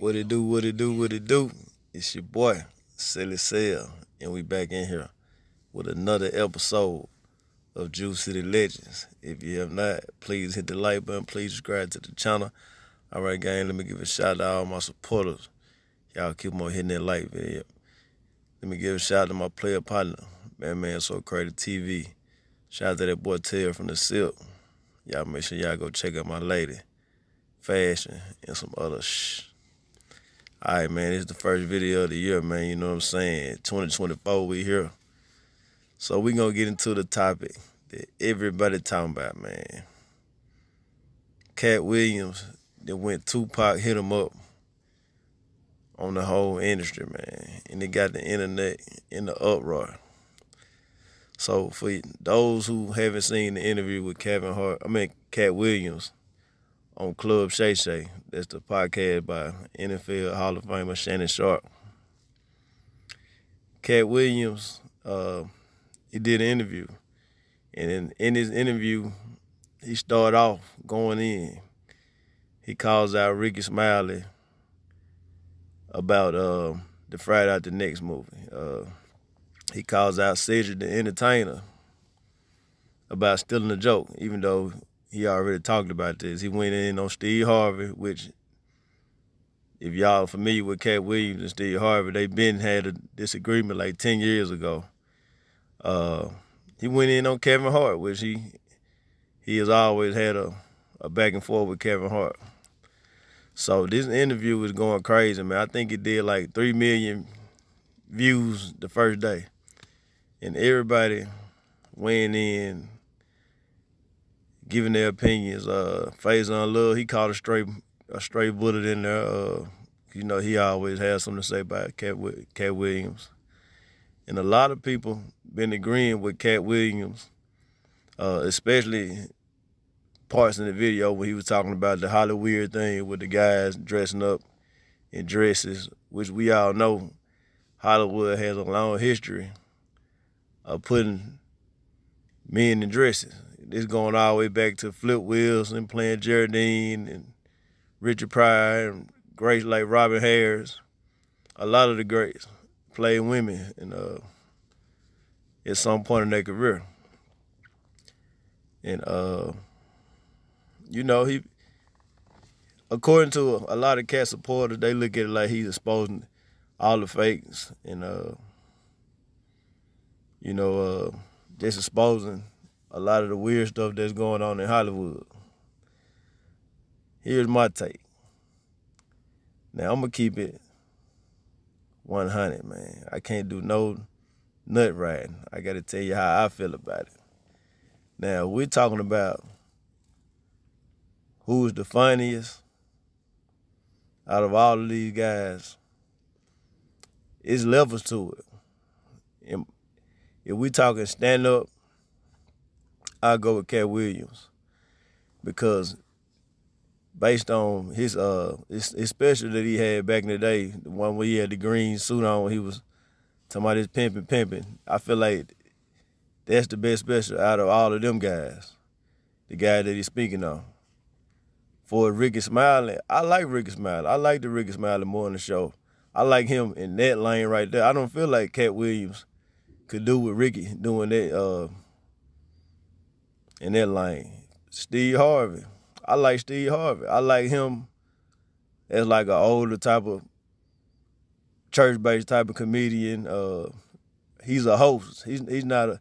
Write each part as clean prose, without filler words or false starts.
What it do, what it do, what it do? It's your boy, Silly Cell, and we back in here with another episode of Juice City Legends. If you have not, please hit the like button, please subscribe to the channel. All right, gang, let me give a shout out to all my supporters. Y'all keep on hitting that like video. Let me give a shout out to my player partner, Man So Creative TV. Shout out to that boy Ted from the Silk. Y'all make sure y'all go check out my lady, fashion, and some other All right, man, this is the first video of the year, man. You know what I'm saying? 2024, we here. So we going to get into the topic that everybody talking about, man. Katt Williams, that went Tupac, hit him up on the whole industry, man. And it got the internet in the uproar. So for those who haven't seen the interview with Katt Williams on Club Shay Shay, that's the podcast by NFL Hall of Famer Shannon Sharp. Katt Williams, he did an interview, and in his interview, he started off going in. He calls out Ricky Smiley about the Friday After Next movie. He calls out Cedric the Entertainer about stealing a joke, even though he already talked about this. He went in on Steve Harvey, which, if y'all familiar with Katt Williams and Steve Harvey, they been had a disagreement like 10 years ago. He went in on Kevin Hart, which he has always had a back and forth with Kevin Hart. So this interview was going crazy, man. I think it did like 3 million views the first day. And everybody weighing in, giving their opinions. Faison Love, he caught a stray bullet in there. You know, he always has something to say about Katt Williams. And a lot of people been agreeing with Katt Williams, especially parts in the video where he was talking about the Hollywood thing with the guys dressing up in dresses, which we all know Hollywood has a long history of putting men in dresses. This going all the way back to Flip Wilson playing Geraldine and Richard Pryor and greats like Robin Harris. A lot of the greats played women at some point in their career. And, you know, according to a lot of Katt supporters, they look at it like he's exposing all the fakes and, just exposing a lot of the weird stuff that's going on in Hollywood. Here's my take. Now, I'm going to keep it 100, man. I can't do no nut riding. I got to tell you how I feel about it. Now, we're talking about who's the funniest out of all of these guys. It's levels to it. And if we talking stand-up, I'll go with Katt Williams, because based on his special that he had back in the day, the one where he had the green suit on when he was talking about his pimping, I feel like that's the best special out of all of them guys, the guy that he's speaking on. For Ricky Smiley, I like Ricky Smiley. I like the Ricky Smiley more in the show. I like him in that lane right there. I don't feel like Katt Williams could do what Ricky doing that in that lane. Steve Harvey, I like Steve Harvey. I like him as like an older type of church-based type of comedian. He's a host. He's not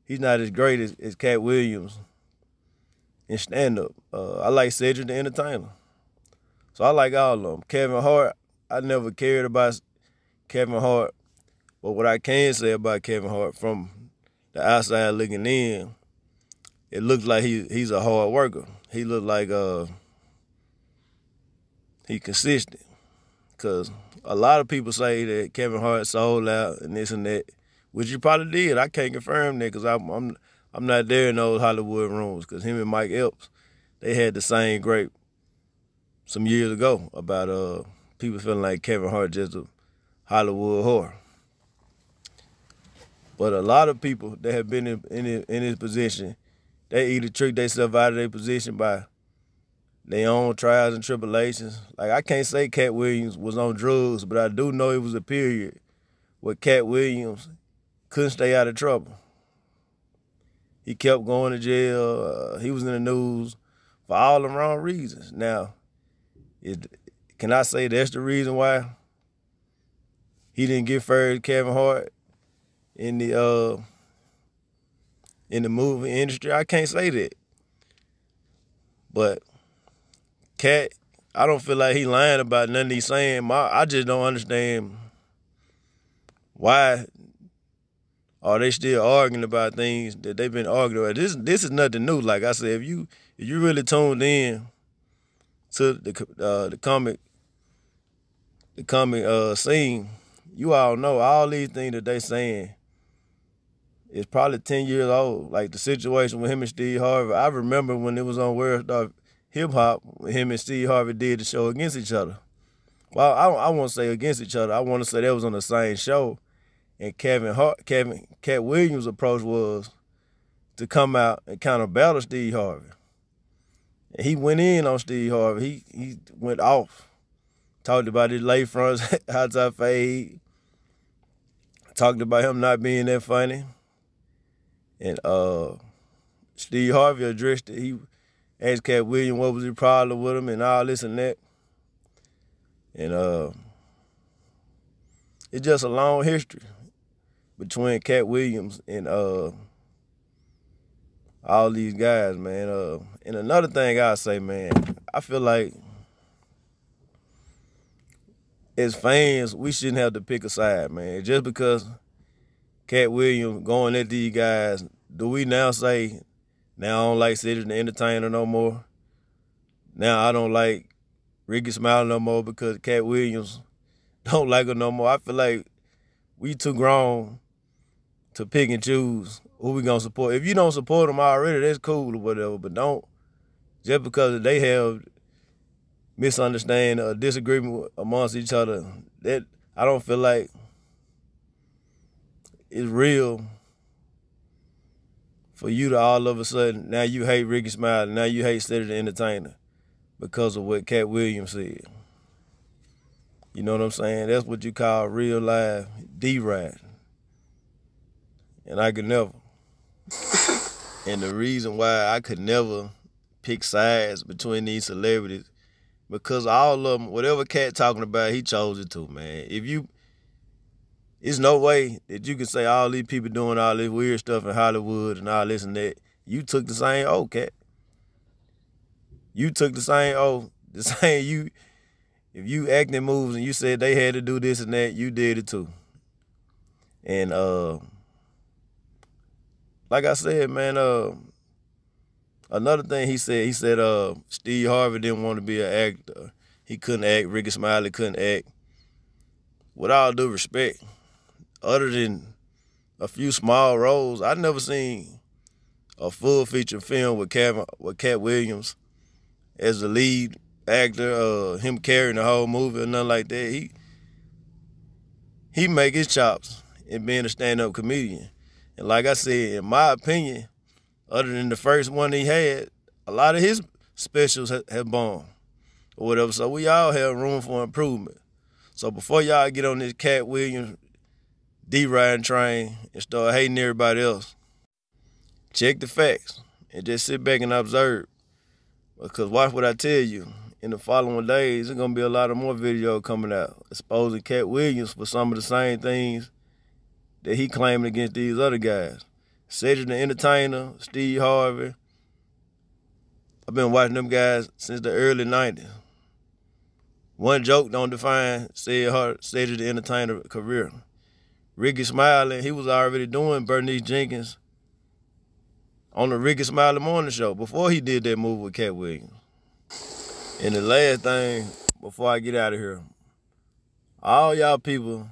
as great as Katt Williams in stand-up. I like Cedric the Entertainer. So I like all of them. Kevin Hart, I never cared about Kevin Hart. But what I can say about Kevin Hart, from the outside looking in, it looks like he's a hard worker. He look like he consistent. Because a lot of people say that Kevin Hart sold out and this and that, which you probably did. I can't confirm that because I'm not there in those Hollywood rooms, because him and Mike Epps, they had the same gripe some years ago about people feeling like Kevin Hart just a Hollywood whore. But a lot of people that have been in his position, they either trick themselves out of their position by their own trials and tribulations. Like, I can't say Katt Williams was on drugs, but I do know it was a period where Katt Williams couldn't stay out of trouble. He kept going to jail. He was in the news for all the wrong reasons. Now, can I say that's the reason why he didn't get fair to Kevin Hart in the movie industry? I can't say that. But Katt, I don't feel like he lying about nothing he's saying. I just don't understand why are they still arguing about things that they've been arguing about. This is nothing new. Like I said, if you really tuned in to the comic scene, you all know all these things that they saying is probably 10 years old. Like the situation with him and Steve Harvey. I remember when it was on World Star Hip Hop, when him and Steve Harvey did the show against each other. Well, I won't say against each other. I want to say they was on the same show. And Katt Williams' approach was to come out and kind of battle Steve Harvey. And he went in on Steve Harvey. He went off. Talked about his late fronts, outside fade. Talked about him not being that funny. And Steve Harvey addressed it. He asked Katt Williams what was his problem with him and all this and that. And it's just a long history between Katt Williams and all these guys, man. And another thing I say, man, I feel like as fans, we shouldn't have to pick a side, man. Just because Katt Williams going at these guys, do we now say, now I don't like Cedric the Entertainer no more? Now I don't like Ricky Smiley no more because Katt Williams don't like her no more. I feel like we too grown to pick and choose who we gonna support. If you don't support them already, that's cool or whatever, but don't, just because they have misunderstanding or disagreement amongst each other, that I don't feel like it's real for you to all of a sudden, now you hate Ricky Smiley, now you hate Cedric the Entertainer because of what Katt Williams said. You know what I'm saying? That's what you call real life D-Ride. And I could never. And the reason why I could never pick sides between these celebrities, because all of them, whatever Katt talking about, he chose it to, man. It's no way that you can say all these people doing all this weird stuff in Hollywood and all this and that. You took the same oath, Katt. You took the same oath. The same you. If you acting moves and you said they had to do this and that, you did it too. And like I said, man, another thing he said Steve Harvey didn't want to be an actor. He couldn't act. Ricky Smiley couldn't act. With all due respect, other than a few small roles, I never seen a full feature film with Katt Williams as the lead actor, him carrying the whole movie or nothing like that. He make his chops in being a stand-up comedian. And like I said, in my opinion, other than the first one he had, a lot of his specials have bombed or whatever. So we all have room for improvement. So before y'all get on this Katt Williams D-Riding train and start hating everybody else, check the facts and just sit back and observe. Because watch what I tell you. In the following days, there's going to be a lot of more videos coming out exposing Katt Williams for some of the same things that he claiming against these other guys. Cedric the Entertainer, Steve Harvey. I've been watching them guys since the early 90s. One joke don't define Cedric the Entertainer career. Ricky Smiley, he was already doing Bernice Jenkins on the Ricky Smiley Morning Show before he did that move with Katt Williams. And the last thing, before I get out of here, all y'all people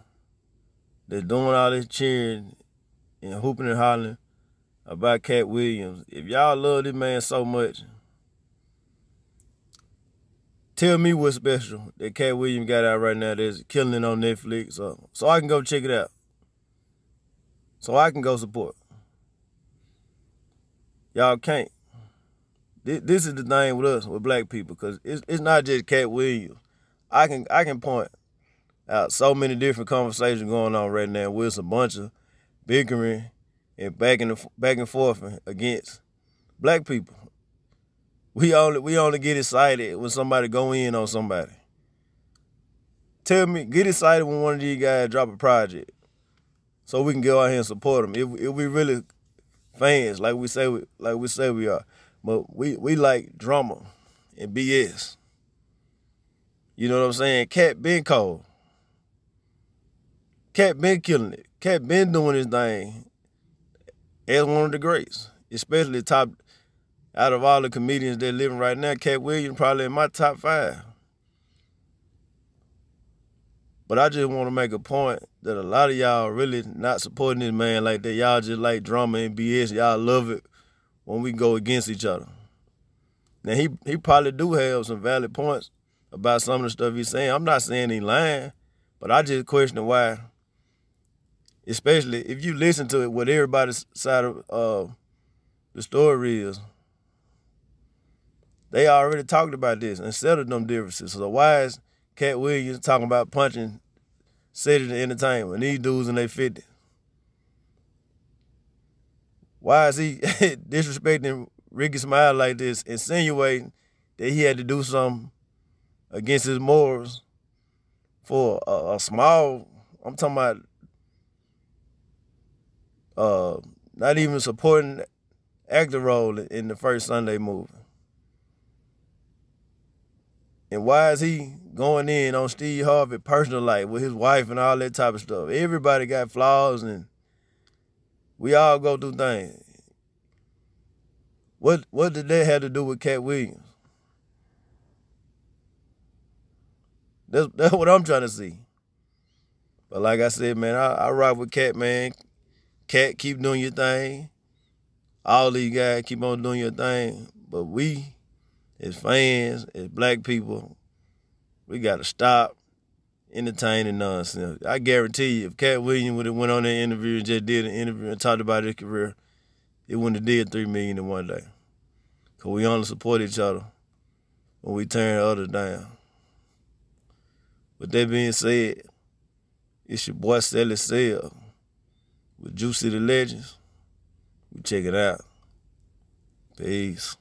that's doing all this cheering and hooping and hollering about Katt Williams, if y'all love this man so much, tell me what's special that Katt Williams got out right now that's killing it on Netflix, so I can go check it out, so I can go support. Y'all can't. This is the thing with us, with black people, because it's not just Katt Williams. I can point out so many different conversations going on right now with a bunch of bickering and back and forth against black people. We only get excited when somebody go in on somebody. Tell me, get excited when one of these guys drop a project, so we can go out here and support them. If we really fans, like we say we are, but we like drama and BS. You know what I'm saying? Katt been cold. Katt been killing it. Katt been doing his thing as one of the greats, especially top out of all the comedians that living right now. Katt Williams probably in my top 5. But I just want to make a point that a lot of y'all really not supporting this man like that. Y'all just like drama and BS. Y'all love it when we go against each other. Now, he probably do have some valid points about some of the stuff he's saying. I'm not saying he lying, but I just question why, especially if you listen to it, what everybody's side of the story is. They already talked about this and settled them differences. So why is Katt Williams talking about punching Cedric Entertainment and these dudes in their 50s? Why is he disrespecting Ricky Smiley like this, insinuating that he had to do something against his morals for a small, I'm talking about not even supporting actor role in the first Sunday movie? And why is he going in on Steve Harvey's personal life with his wife and all that type of stuff? Everybody got flaws and we all go through things. What did that have to do with Katt Williams? That's what I'm trying to see. But like I said, man, I rock with Katt, man. Katt, keep doing your thing. All these guys keep on doing your thing. But we, as fans, as black people, we got to stop entertaining nonsense. I guarantee you, if Katt Williams would have went on that interview and just did an interview and talked about his career, it wouldn't have did $3 million in one day. Because we only support each other when we turn others down. With that being said, it's your boy Sally Sell with Juicy the Legends. We check it out. Peace.